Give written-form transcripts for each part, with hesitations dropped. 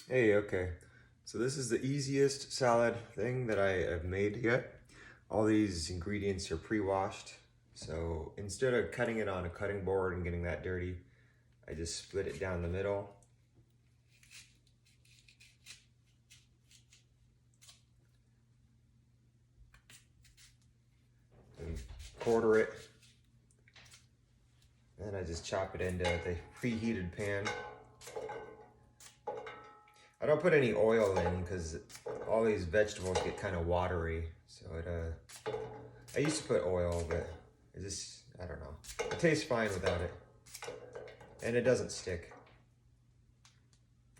Hey, okay. So this is the easiest salad thing that I have made yet. All these ingredients are pre-washed. So instead of cutting it on a cutting board and getting that dirty, I just split it down the middle. And quarter it. And I just chop it into the preheated pan. I don't put any oil in because all these vegetables get kind of watery. So I used to put oil, but I don't know. It tastes fine without it. And it doesn't stick.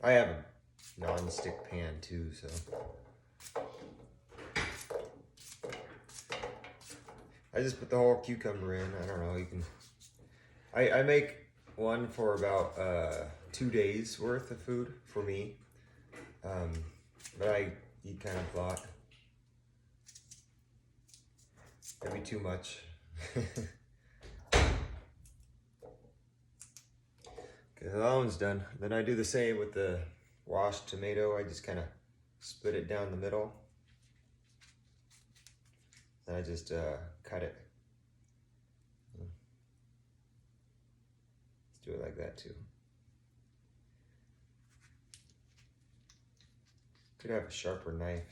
I have a non-stick pan too, so. I just put the whole cucumber in. I don't know, you can. I make one for about 2 days worth of food for me. But I eat kind of a lot. That'd be too much. Okay, that one's done. Then I do the same with the washed tomato. I just kind of split it down the middle. Then I just cut it. Let's do it like that too. Could have a sharper knife.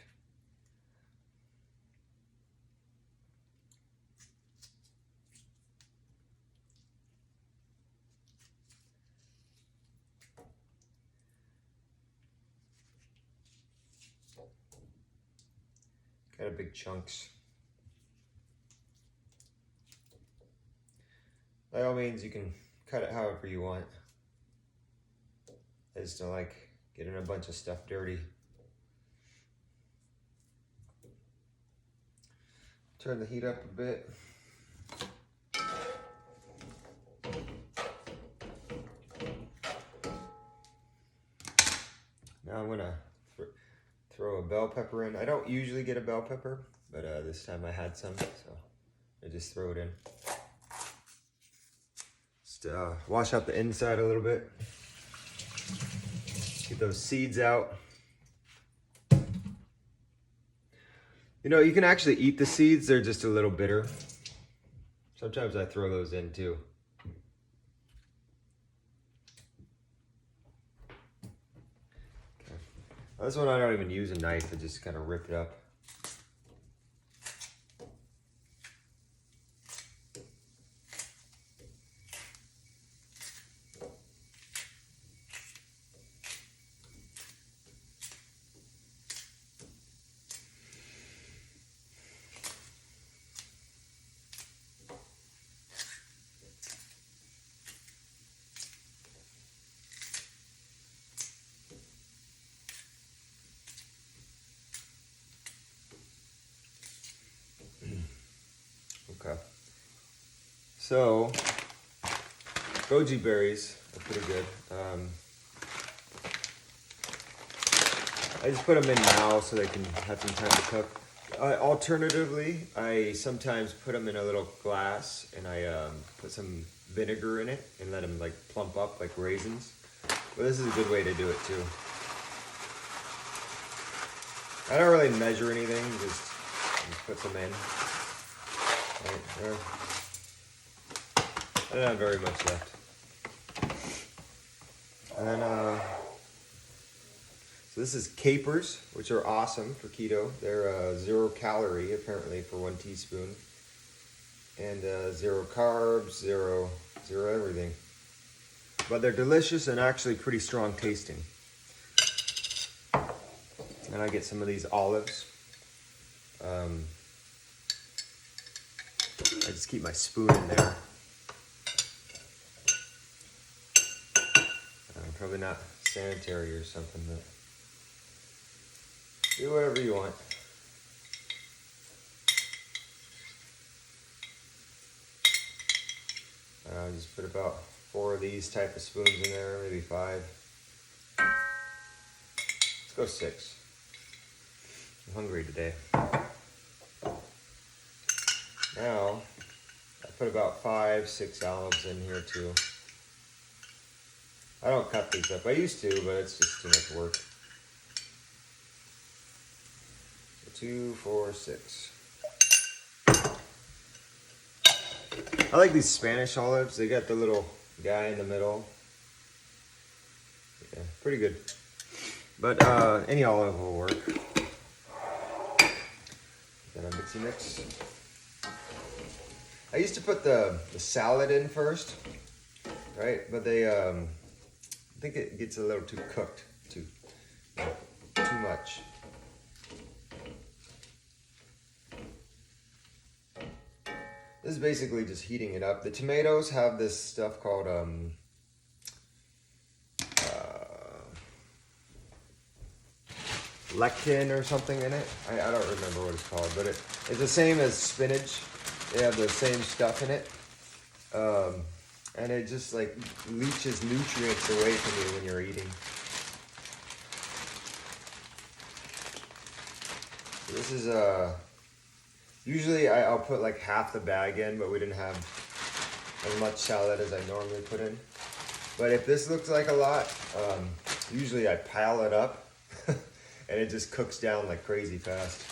Kind of big chunks. By all means, you can cut it however you want. I just don't like getting a bunch of stuff dirty. Turn the heat up a bit. Now I'm gonna throw a bell pepper in. I don't usually get a bell pepper, but this time I had some, so I just throw it in. Just wash out the inside a little bit. Get those seeds out. You know, you can actually eat the seeds. They're just a little bitter. Sometimes I throw those in too. Okay. This one I don't even use a knife. I just kind of rip it up. Okay. So, goji berries are pretty good. I just put them in now so they can have some time to cook. Alternatively, I sometimes put them in a little glass and I put some vinegar in it and let them like plump up like raisins. But this is a good way to do it too. I don't really measure anything, just put some in. Right there. I don't have very much left. And then, so this is capers, which are awesome for keto. They're 0 calorie, apparently, for 1 teaspoon. And 0 carbs, zero everything. But they're delicious and actually pretty strong tasting. And I get some of these olives. I just keep my spoon in there. Probably not sanitary or something, but do whatever you want. I'll just put about 4 of these type of spoons in there, maybe 5. Let's go 6. I'm hungry today. Now, I put about 5, 6 olives in here too. I don't cut these up. I used to, but it's just too much work. 2, 4, 6. I like these Spanish olives. They got the little guy in the middle. Yeah, pretty good. But any olive will work. Got a mixy mix. I used to put the salad in first, right? But they, I think it gets a little too cooked, too much. This is basically just heating it up. The tomatoes have this stuff called lectin or something in it. I don't remember what it's called, but it's the same as spinach. They have the same stuff in it. And it just like leaches nutrients away from you when you're eating. This is usually I'll put like half the bag in, but we didn't have as much salad as I normally put in. But if this looks like a lot, usually I pile it up and it just cooks down like crazy fast.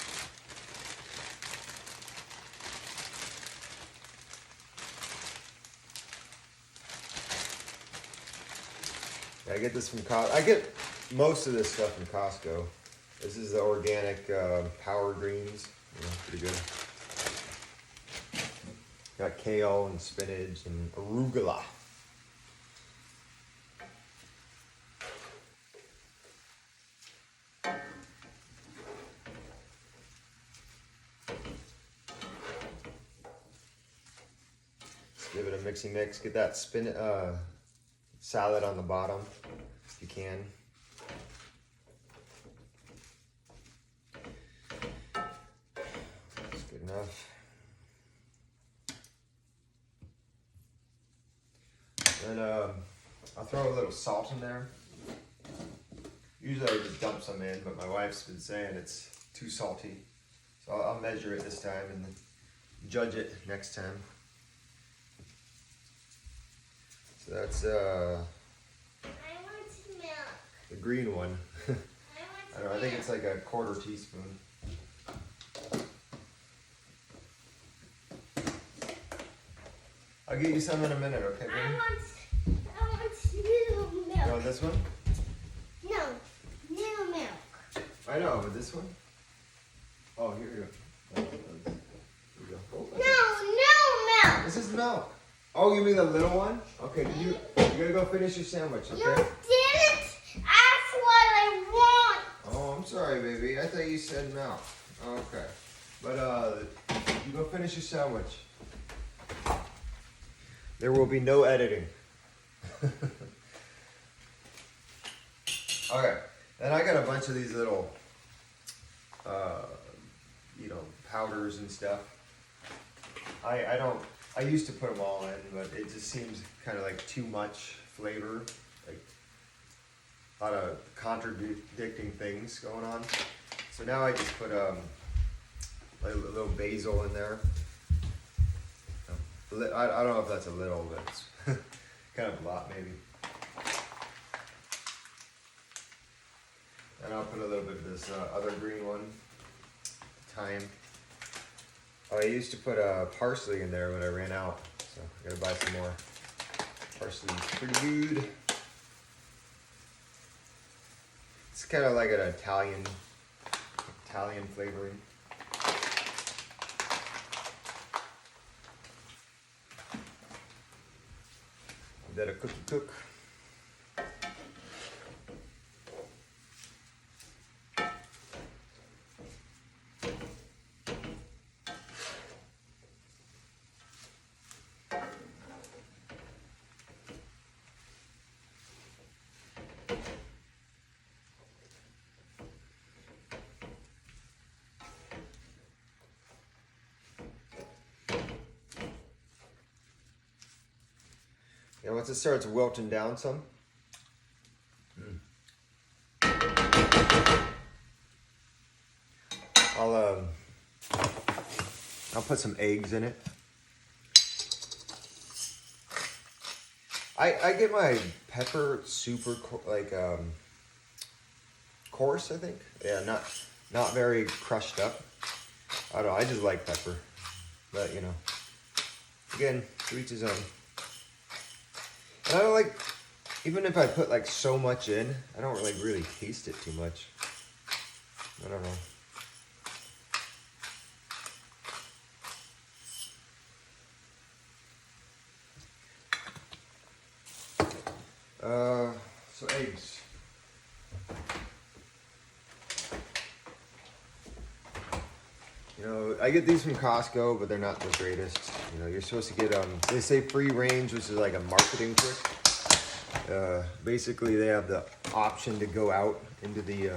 I get this from Costco. I get most of this stuff from Costco. This is the organic power greens. Yeah, pretty good. Got kale and spinach and arugula. Just give it a mixy mix. Get that salad on the bottom if you can. That's good enough. And I'll throw a little salt in there. Usually I just dump some in, but my wife's been saying it's too salty. So I'll measure it this time and judge it next time. So that's I want milk. the green one. I want I don't know, I think it's like a 1/4 teaspoon. I'll get you some in a minute, okay, baby? I want new milk. You want this one? No, new milk. I know, but this one? Oh, here you go. Here you go. Oh, No, new milk. this is milk. Oh, you mean the little one? Okay, you gotta go finish your sandwich, You okay? didn't ask what I want. Oh, I'm sorry, baby. I thought you said milk. Okay. But, you go finish your sandwich. There will be no editing. Okay. Then I got a bunch of these little, powders and stuff. I used to put them all in, but it just seems kind of like too much flavor. Like a lot of contradicting things going on. So now I just put like a little basil in there. I don't know if that's a little, but it's kind of a lot maybe. And I'll put a little bit of this other green one, thyme. Oh, I used to put parsley in there when I ran out, so I gotta buy some more. Parsley's pretty good. It's kind of like an Italian flavoring. Let a cookie cook. And once it starts wilting down some, I'll put some eggs in it. I get my pepper super coarse, I think. Yeah, not very crushed up. I don't know, I just like pepper. But, you know, again, to each his own. And I don't like, even if I put like so much in, I don't really taste it too much. I don't know. So eggs. You know, I get these from Costco, but they're not the greatest. You know, you're supposed to get, they say free range, which is like a marketing trick. Basically, they have the option to go out into the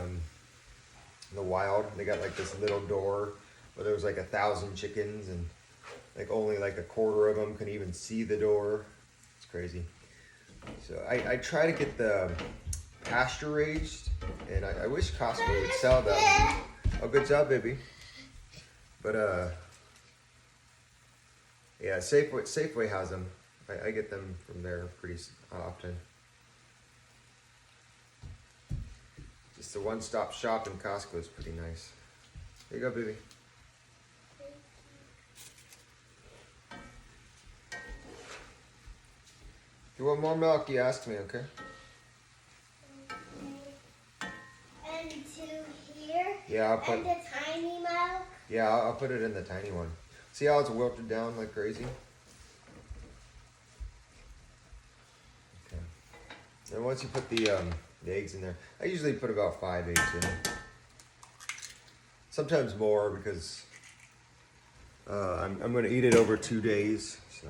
wild. They got like this little door where there's like 1,000 chickens, and like only like a quarter of them can even see the door. It's crazy. So I try to get the pasture raised, and I wish Costco would sell them. Oh, good job, baby. But yeah, Safeway has them. I get them from there pretty often. Just a one-stop shop in Costco is pretty nice. There you go, baby. If you want more milk, you ask me, okay? And to here? Yeah, I'll put... And the tiny milk? Yeah, I'll put it in the tiny one. See how it's wilted down like crazy? Okay. And once you put the eggs in there, I usually put about 5 eggs in. Sometimes more because I'm going to eat it over 2 days, so.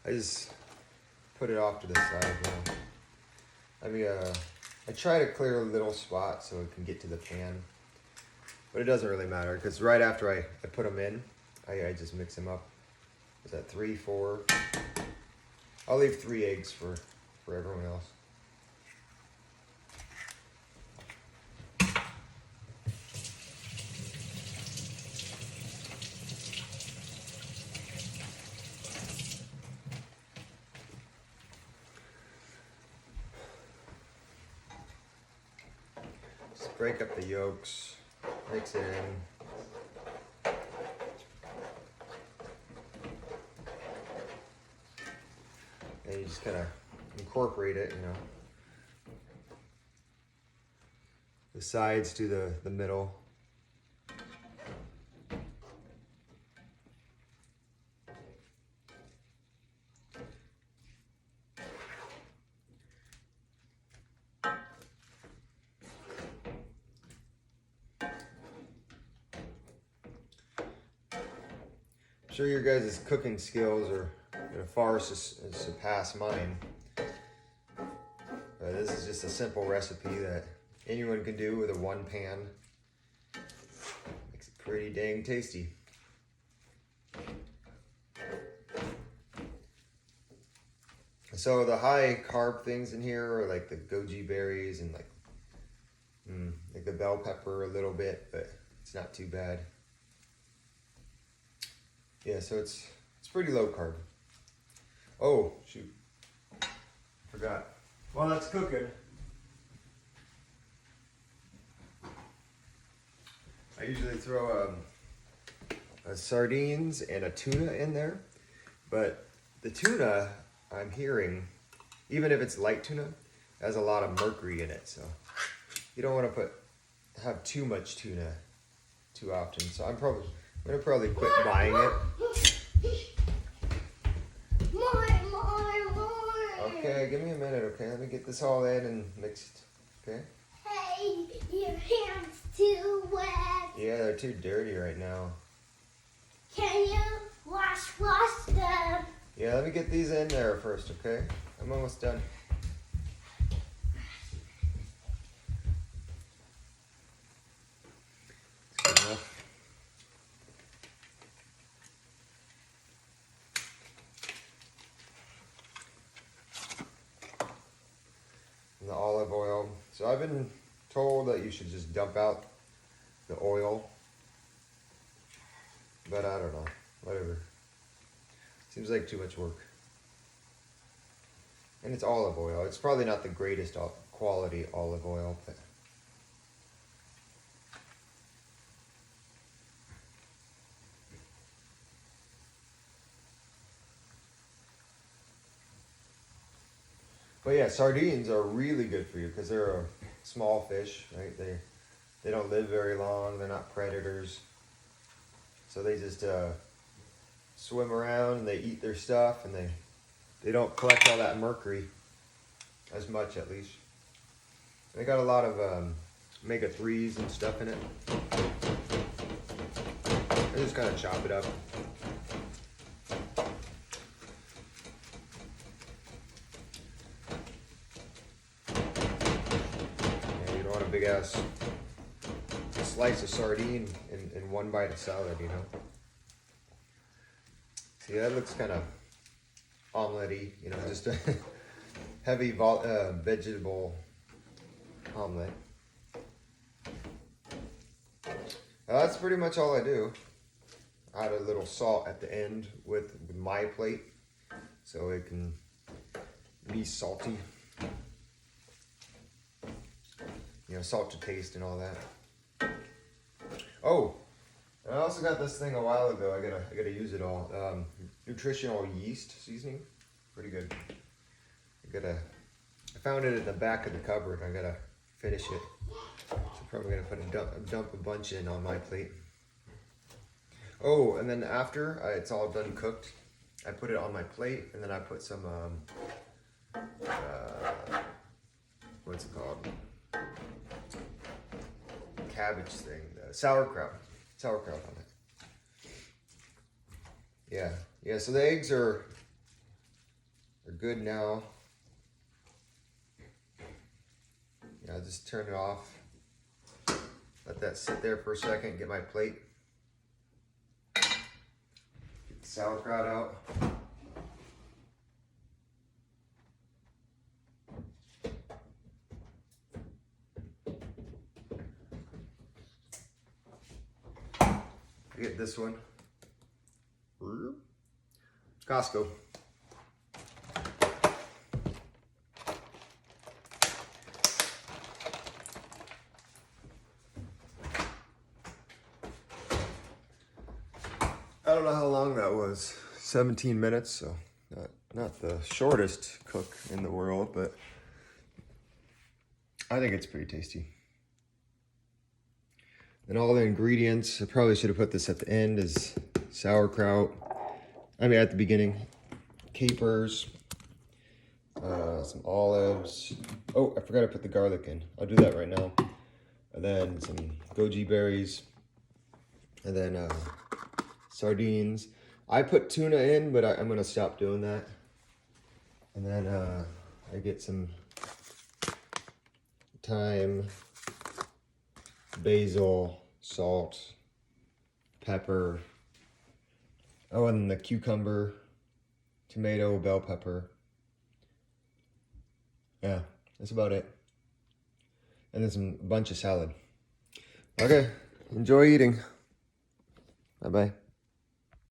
I just put it off to the side now. I try to clear a little spot so it can get to the pan, but it doesn't really matter because right after I put them in, I just mix them up. Is that 3, 4? I'll leave 3 eggs for everyone else. Break up the yolks, mix it in. And you just kind of incorporate it, you know. The sides to the middle. I'm sure your guys' cooking skills are far surpass mine. This is just a simple recipe that anyone can do with a 1 pan. Makes it pretty dang tasty. So the high carb things in here are like the goji berries and like the bell pepper a little bit, but it's not too bad. Yeah, so it's pretty low carb. Oh, shoot. Forgot. While that's cooking, I usually throw a sardines and a tuna in there. But the tuna, I'm hearing, even if it's light tuna, has a lot of mercury in it. So you don't want to have too much tuna too often. So I'm gonna probably quit buying it. More. Okay, give me a minute, okay? Let me get this all in and mixed, okay? Hey, your hands too wet. Yeah, they're too dirty right now. Can you wash them? Yeah, let me get these in there first, okay? I'm almost done. That's good enough. And the olive oil. So I've been told that you should just dump out the oil, but I don't know, whatever. Seems like too much work. And it's olive oil. It's probably not the greatest quality olive oil, but yeah, sardines are really good for you because they're a small fish, right? They don't live very long. They're not predators, so they just swim around and they eat their stuff, and they don't collect all that mercury as much, at least. They got a lot of omega-3s and stuff in it. I just kind of chop it up. Yeah, you don't want a big ass slice of sardine in one bite of salad, you know. See, that looks kind of omelette-y, you know, just a heavy vegetable omelet. That's pretty much all I do. Add a little salt at the end with my plate so it can be salty. You know, salt to taste and all that. Oh, I also got this thing a while ago. I gotta use it all. Nutritional yeast seasoning, pretty good. I found it in the back of the cupboard. I gotta finish it. So probably gonna put dump a bunch in on my plate. Oh, and then after it's all done cooked, I put it on my plate, and then I put some what's it called? Cabbage thing, sauerkraut on it. Yeah. So the eggs are good now. Yeah, I'll just turn it off. Let that sit there for a second. Get my plate. Get the sauerkraut out. Get this one. Costco. I don't know how long that was. 17 minutes, so not the shortest cook in the world, but I think it's pretty tasty. And all the ingredients, I probably should have put this at the end, is sauerkraut. I mean, at the beginning, capers, some olives. Oh, I forgot to put the garlic in. I'll do that right now. And then some goji berries. And then sardines. I put tuna in, but I'm going to stop doing that. And then I get some thyme, basil, salt, pepper. Oh, and the cucumber, tomato, bell pepper. Yeah, that's about it. And then a bunch of salad. Okay, enjoy eating. Bye-bye.